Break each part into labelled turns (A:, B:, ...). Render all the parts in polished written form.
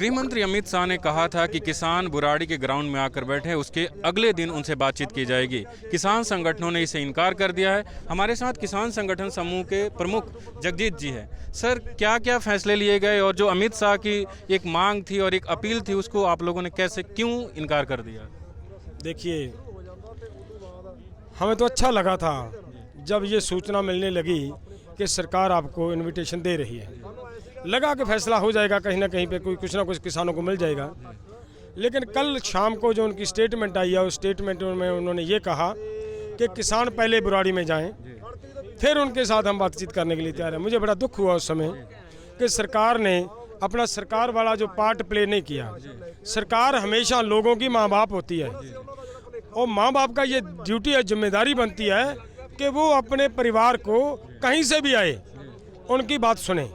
A: गृह मंत्री अमित शाह ने कहा था कि किसान बुराड़ी के ग्राउंड में आकर बैठे, उसके अगले दिन उनसे बातचीत की जाएगी। किसान संगठनों ने इसे इनकार कर दिया है। हमारे साथ किसान संगठन समूह के प्रमुख जगजीत जी हैं। सर, क्या क्या फैसले लिए गए और जो अमित शाह की एक मांग थी और एक अपील थी, उसको आप लोगों ने कैसे, क्यों इनकार कर दिया?
B: देखिए, हमें तो अच्छा लगा था जब ये सूचना मिलने लगी कि सरकार आपको इनविटेशन दे रही है। लगा कि फैसला हो जाएगा, कहीं ना कहीं पे कोई कुछ ना कुछ किसानों को मिल जाएगा। लेकिन कल शाम को जो उनकी स्टेटमेंट आई है, उस स्टेटमेंट में उन्होंने ये कहा कि किसान पहले बुराड़ी में जाएं, फिर उनके साथ हम बातचीत करने के लिए तैयार हैं। मुझे बड़ा दुख हुआ उस समय कि सरकार ने अपना सरकार वाला जो पार्ट प्ले नहीं किया। सरकार हमेशा लोगों की माँ बाप होती है और माँ बाप का ये ड्यूटी है, जिम्मेदारी बनती है कि वो अपने परिवार को कहीं से भी आए उनकी बात सुने।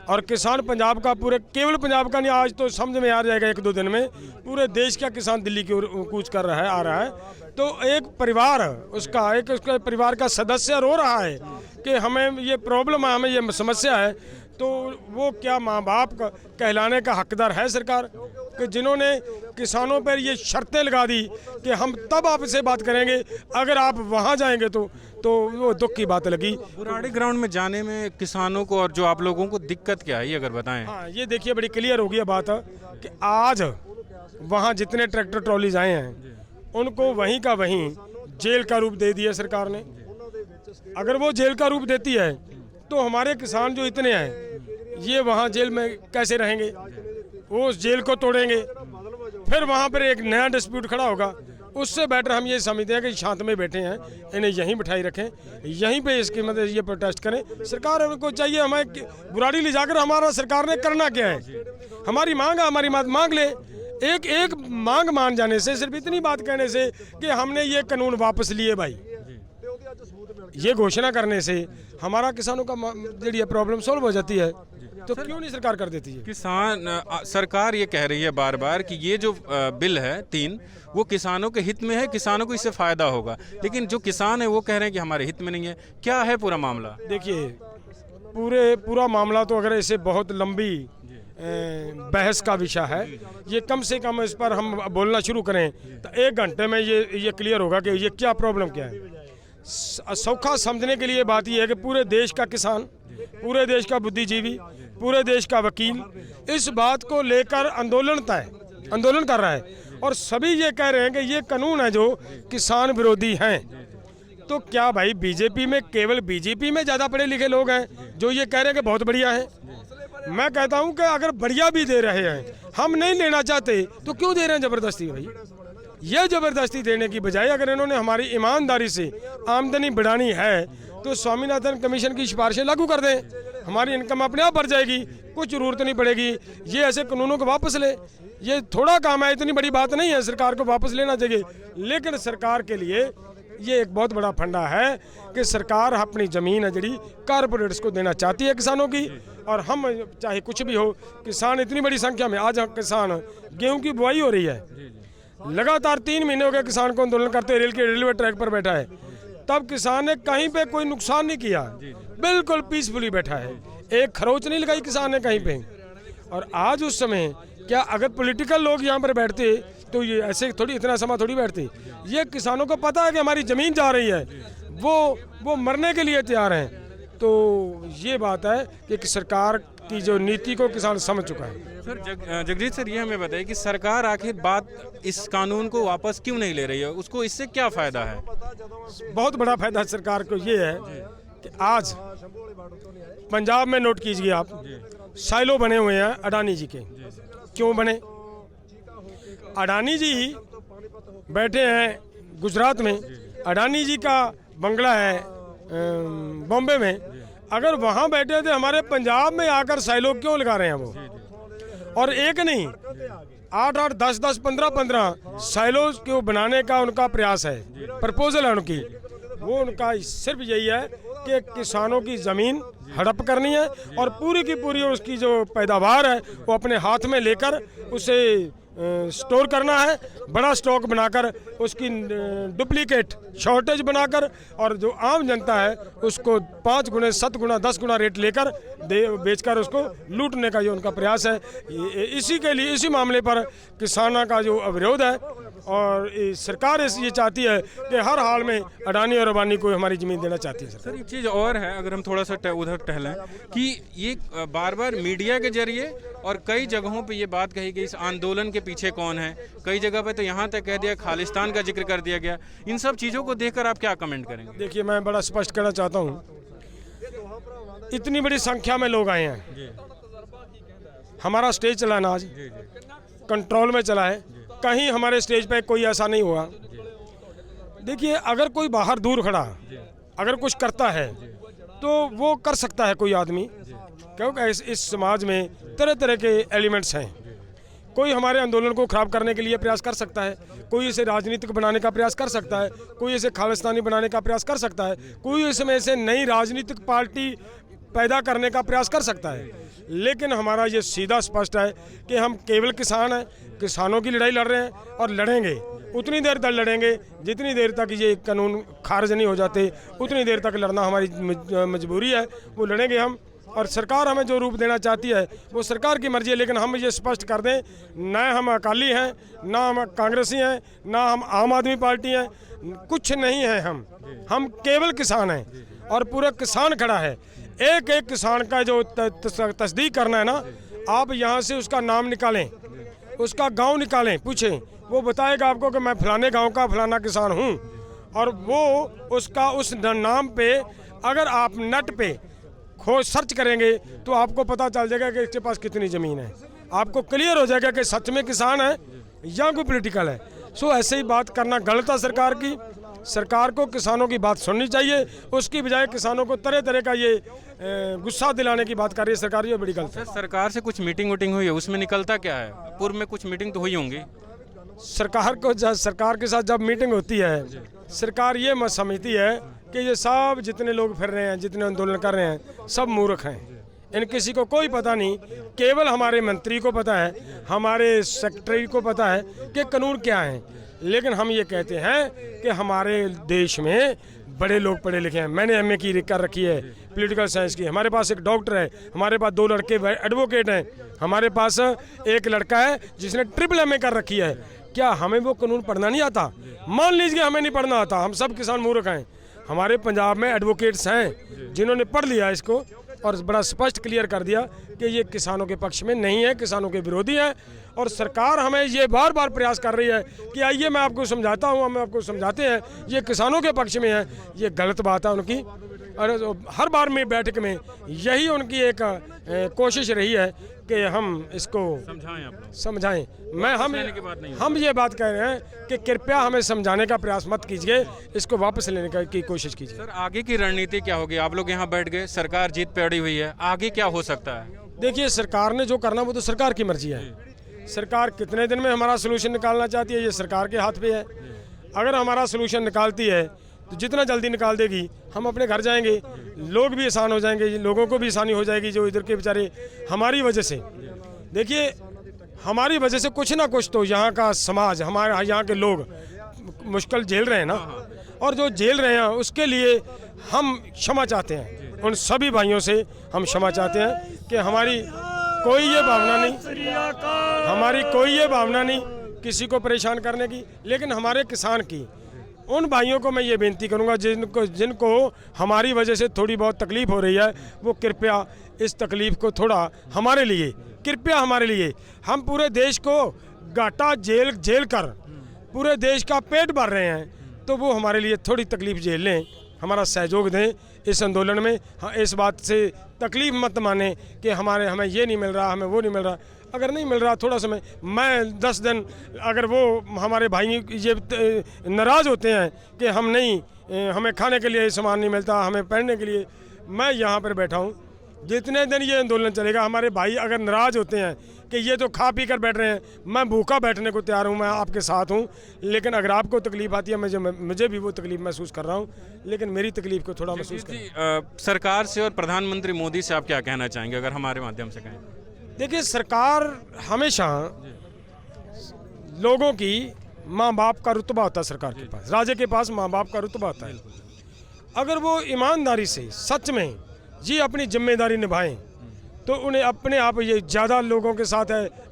B: और किसान पंजाब का, पूरे केवल पंजाब का नहीं, आज तो समझ में आ जाएगा एक दो दिन में, पूरे देश का किसान दिल्ली की ओर कूच कर रहा है, आ रहा है। तो एक परिवार, उसका परिवार का सदस्य रो रहा है कि हमें ये प्रॉब्लम है, हमें ये समस्या है। तो वो क्या माँ बाप का कहलाने का हकदार है सरकार, कि जिन्होंने किसानों पर ये शर्तें लगा दी कि हम तब आपसे बात करेंगे अगर आप वहाँ जाएंगे तो वो दुख की बात लगी।
A: बुराड़ी ग्राउंड में जाने में किसानों को और जो आप लोगों को दिक्कत क्या है, ये अगर बताएं।
B: हाँ, ये देखिए, बड़ी क्लियर हो गई बात कि आज वहाँ जितने ट्रैक्टर ट्रॉलीज आए हैं उनको वहीं का वहीं जेल का रूप दे दिया सरकार ने। अगर वो जेल का रूप देती है तो हमारे किसान जो इतने हैं ये वहाँ जेल में कैसे रहेंगे? वो उस जेल को तोड़ेंगे, फिर वहाँ पर एक नया डिस्प्यूट खड़ा होगा। उससे बेटर हम ये समझते हैं कि शांत में बैठे हैं, इन्हें यहीं बिठाई रखें, यहीं पे इसकी मतलब ये प्रोटेस्ट करें। सरकार को चाहिए, हमें बुराड़ी ले जाकर हमारा सरकार ने करना क्या है? हमारी मांग है, हमारी बात मांग ले। एक मांग मान जाने से, सिर्फ इतनी बात कहने से कि हमने ये कानून वापस लिए भाई, ये घोषणा करने से हमारा किसानों का जो प्रॉब्लम सॉल्व हो जाती है। तो क्यों नहीं सरकार कर देती है?
A: सरकार ये कह रही है बार बार कि ये जो बिल है 3, वो किसानों के हित में है, किसानों को इससे फायदा होगा। लेकिन जो किसान है वो कह रहे हैं कि हमारे हित में नहीं है। क्या है पूरा मामला?
B: देखिए, पूरा मामला तो अगर ऐसे बहुत लंबी बहस का विषय है, ये कम से कम इस पर हम बोलना शुरू करें तो 1 घंटे में ये क्लियर होगा कि ये क्या प्रॉब्लम क्या है। सौखा समझने के लिए बात यह है कि पूरे देश का किसान, पूरे देश का बुद्धिजीवी, पूरे देश का वकील इस बात को लेकर आंदोलन कर रहा है और सभी ये कह रहे हैं कि ये कानून है जो किसान विरोधी हैं। तो क्या भाई बीजेपी में केवल बीजेपी में ज़्यादा पढ़े लिखे लोग हैं जो ये कह रहे हैं कि बहुत बढ़िया है? मैं कहता हूं कि अगर बढ़िया भी दे रहे हैं, हम नहीं लेना चाहते तो क्यों दे रहे हैं जबरदस्ती? भाई, ये जबरदस्ती देने की बजाय अगर इन्होंने हमारी ईमानदारी से आमदनी बढ़ानी है तो स्वामीनाथन कमीशन की सिफारिशें लागू कर दें, हमारी इनकम अपने आप बढ़ जाएगी, कुछ जरूरत नहीं पड़ेगी। ये ऐसे कानूनों को वापस ले, ये थोड़ा काम है, इतनी बड़ी बात नहीं है, सरकार को वापस लेना चाहिए। लेकिन सरकार के लिए ये एक बहुत बड़ा फंडा है कि सरकार अपनी ज़मीन है जी कारपोरेट्स को देना चाहती है किसानों की। और हम चाहे कुछ भी हो, किसान इतनी बड़ी संख्या में, आज किसान गेहूं की बुआई हो रही है, लगातार 3 महीने हो गए किसान को आंदोलन करते, रेलवे ट्रैक पर बैठा है, तब किसान ने कहीं पे कोई नुकसान नहीं किया, बिल्कुल पीसफुली बैठा है, एक खरोच नहीं लगाई किसान ने कहीं पे। और आज उस समय क्या अगर पॉलिटिकल लोग यहाँ पर बैठते तो ये ऐसे थोड़ी, इतना समय थोड़ी बैठते। ये किसानों को पता है कि हमारी ज़मीन जा रही है, वो मरने के लिए तैयार हैं। तो ये बात है कि सरकार की जो नीति को किसान समझ चुका है।
A: सर, जगजीत सर, ये हमें बताइए कि सरकार आखिर बात इस कानून को वापस क्यों नहीं ले रही है? उसको इससे क्या फ़ायदा है?
B: बहुत बड़ा फायदा सरकार को ये है कि आज पंजाब में नोट कीजिए आप, साइलो बने हुए हैं अडानी जी के। क्यों बने? अडानी जी बैठे हैं गुजरात में, अडानी जी का बंगला है बॉम्बे में। अगर वहाँ बैठे थे, हमारे पंजाब में आकर साइलो क्यों लगा रहे हैं वो? और एक नहीं, 8-8, 10-10, 15-15 साइलो को बनाने का उनका प्रयास है, प्रपोजल है उनकी। वो उनका सिर्फ यही है कि किसानों की ज़मीन हड़प करनी है और पूरी की पूरी उसकी जो पैदावार है वो अपने हाथ में लेकर उसे स्टोर करना है, बड़ा स्टॉक बनाकर उसकी डुप्लीकेट शॉर्टेज बनाकर और जो आम जनता है उसको 5 गुना 7 गुना 10 गुना रेट लेकर बेचकर उसको लूटने का जो उनका प्रयास है। इसी के लिए इसी मामले पर किसानों का जो अविरोध है और सरकार ये चाहती है कि हर हाल में अडानी और अंबानी को हमारी ज़मीन देना चाहती है।
A: सर एक चीज़ और है, अगर हम थोड़ा सा उधर टहलें कि ये बार बार मीडिया के जरिए और कई जगहों पे ये बात कही गई इस आंदोलन के पीछे कौन है, कई जगह पे तो यहाँ तक कह दिया खालिस्तान का जिक्र कर दिया गया। इन सब चीज़ों को देखकर आप क्या कमेंट करेंगे?
B: देखिए, मैं बड़ा स्पष्ट करना चाहता हूँ, इतनी बड़ी संख्या में लोग आए हैं, हमारा स्टेज चला है ना आज, कंट्रोल में चला है, कहीं हमारे स्टेज पे कोई ऐसा नहीं हुआ। देखिए, अगर कोई बाहर दूर खड़ा अगर कुछ करता है तो वो कर सकता है कोई आदमी, क्योंकि इस समाज में तरह तरह के एलिमेंट्स हैं। कोई हमारे आंदोलन को ख़राब करने के लिए प्रयास कर सकता है, कोई इसे राजनीतिक बनाने का प्रयास कर सकता है, कोई इसे खालिस्तानी बनाने का प्रयास कर सकता है, कोई इसमें से नई राजनीतिक पार्टी पैदा करने का प्रयास कर सकता है। लेकिन हमारा ये सीधा स्पष्ट है कि हम केवल किसान हैं, किसानों की लड़ाई लड़ रहे हैं और लड़ेंगे, उतनी देर तक लड़ेंगे जितनी देर तक ये कानून खारिज नहीं हो जाते, उतनी देर तक लड़ना हमारी मजबूरी है, वो लड़ेंगे हम। और सरकार हमें जो रूप देना चाहती है वो सरकार की मर्जी है, लेकिन हम ये स्पष्ट कर दें, न हम अकाली हैं, ना हम कांग्रेसी हैं, ना हम आम आदमी पार्टी हैं, कुछ नहीं है। हम केवल किसान हैं और पूरा किसान खड़ा है। एक एक किसान का जो तस्दीक करना है ना, आप यहाँ से उसका नाम निकालें, उसका गांव निकालें, पूछें, वो बताएगा आपको कि मैं फलाने गांव का फलाना किसान हूँ। और वो उसका उस नाम पे अगर आप नेट पे खोज सर्च करेंगे तो आपको पता चल जाएगा कि इसके पास कितनी ज़मीन है, आपको क्लियर हो जाएगा कि सच में किसान है या कोई पॉलिटिकल है। सो ऐसे ही बात करना गलत है सरकार की। सरकार को किसानों की बात सुननी चाहिए, उसकी बजाय किसानों को तरह तरह का ये गुस्सा दिलाने की बात कर रही है सरकार, ये बड़ी गलत है।
A: सरकार से कुछ मीटिंग वोटिंग हुई है, उसमें निकलता क्या है? पूर्व में कुछ मीटिंग तो हुई होंगी।
B: सरकार के साथ जब मीटिंग होती है, सरकार ये मत समझती है कि ये सब जितने लोग फिर रहे हैं, जितने आंदोलन कर रहे हैं, सब मूर्ख हैं, इन किसी को कोई पता नहीं। केवल हमारे मंत्री को पता है, हमारे सेक्रेटरी को पता है कि कानून क्या है। लेकिन हम ये कहते हैं कि हमारे देश में बड़े लोग पढ़े लिखे हैं। मैंने एमए की कर रखी है, पॉलिटिकल साइंस की, हमारे पास एक डॉक्टर है, हमारे पास 2 लड़के एडवोकेट हैं, हमारे पास एक लड़का है जिसने ट्रिपल एमए कर रखी है। क्या हमें वो कानून पढ़ना नहीं आता? मान लीजिए हमें नहीं पढ़ना आता, हम सब किसान मूर्ख हैं। हमारे पंजाब में एडवोकेट्स हैं जिन्होंने पढ़ लिया इसको और बड़ा स्पष्ट क्लियर कर दिया कि ये किसानों के पक्ष में नहीं है, किसानों के विरोधी है। और सरकार हमें ये बार बार प्रयास कर रही है कि आइए मैं आपको समझाता हूँ, हम आपको समझाते हैं, ये किसानों के पक्ष में है। ये गलत बात है उनकी। और हर बार में बैठक में यही उनकी एक कोशिश रही है कि हम इसको समझाएं। हम ये बात कह रहे हैं कि कृपया हमें समझाने का प्रयास मत कीजिए, इसको वापस लेने की कोशिश कीजिए।
A: सर आगे की रणनीति क्या होगी? आप लोग यहाँ बैठ गए, सरकार जीत पे अड़ी हुई है, आगे क्या हो सकता है?
B: देखिए, सरकार ने जो करना वो तो सरकार की मर्जी है। सरकार कितने दिन में हमारा सोल्यूशन निकालना चाहती है ये सरकार के हाथ पे है। अगर हमारा सोल्यूशन निकालती है तो जितना जल्दी निकाल देगी हम अपने घर जाएंगे, लोग भी आसान हो जाएंगे, लोगों को भी आसानी हो जाएगी जो इधर के बेचारे हमारी वजह से, देखिए हमारी वजह से कुछ ना कुछ तो यहाँ का समाज, हमारे यहाँ के लोग मुश्किल झेल रहे हैं ना, और जो झेल रहे हैं उसके लिए हम क्षमा चाहते हैं। उन सभी भाइयों से हम क्षमा चाहते हैं कि हमारी कोई ये भावना नहीं किसी को परेशान करने की, लेकिन हमारे किसान की उन भाइयों को मैं ये बेनती करूंगा जिनको हमारी वजह से थोड़ी बहुत तकलीफ हो रही है, वो कृपया इस तकलीफ को थोड़ा हमारे लिए, कृपया हमारे लिए, हम पूरे देश को घाटा झेल कर पूरे देश का पेट भर रहे हैं, तो वो हमारे लिए थोड़ी तकलीफ झेल लें, हमारा सहयोग दें इस आंदोलन में। हाँ, इस बात से तकलीफ मत माने कि हमें ये नहीं मिल रहा, हमें वो नहीं मिल रहा। अगर नहीं मिल रहा थोड़ा समय, मैं 10 दिन, अगर वो हमारे भाई ये नाराज़ होते हैं कि हमें खाने के लिए सामान नहीं मिलता, हमें पहनने के लिए, मैं यहाँ पर बैठा हूँ, जितने दिन ये आंदोलन चलेगा हमारे भाई अगर नाराज़ होते हैं कि ये तो खा पी कर बैठ रहे हैं, मैं भूखा बैठने को तैयार हूँ, मैं आपके साथ हूँ। लेकिन अगर आपको तकलीफ आती है, मुझे भी वो तकलीफ महसूस कर रहा हूँ, लेकिन मेरी तकलीफ को थोड़ा महसूस करें।
A: सरकार से और प्रधानमंत्री मोदी से आप क्या कहना चाहेंगे अगर हमारे माध्यम से कहें?
B: देखिए, सरकार हमेशा लोगों की माँ बाप का रुतबा होता है सरकार के पास, राजे के पास माँ बाप का रुतबा होता है। अगर वो ईमानदारी से सच में जी अपनी जिम्मेदारी निभाएं तो उन्हें अपने आप ये ज़्यादा लोगों के साथ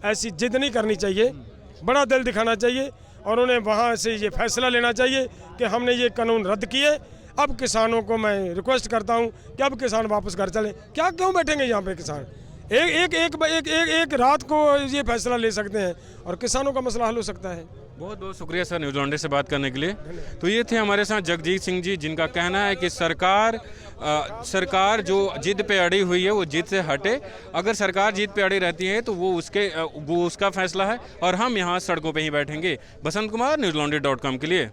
B: ऐसी जिद नहीं करनी चाहिए, बड़ा दिल दिखाना चाहिए और उन्हें वहाँ से ये फैसला लेना चाहिए कि हमने ये कानून रद्द किए। अब किसानों को मैं रिक्वेस्ट करता हूँ कि अब किसान वापस घर चलें। क्या क्यों बैठेंगे यहाँ पे किसान? एक रात को ये फैसला ले सकते हैं और किसानों का मसला हल हो सकता है।
A: बहुत बहुत शुक्रिया सर न्यूज़ लॉन्ड्री से बात करने के लिए। तो ये थे हमारे साथ जगजीत सिंह जी, जिनका कहना है कि सरकार जो जिद पे अड़ी हुई है वो जिद से हटे। अगर सरकार जिद पे अड़ी रहती है तो वो उसका फैसला है और हम यहाँ सड़कों पे ही बैठेंगे। बसंत कुमार, NewsLaundry.com के लिए।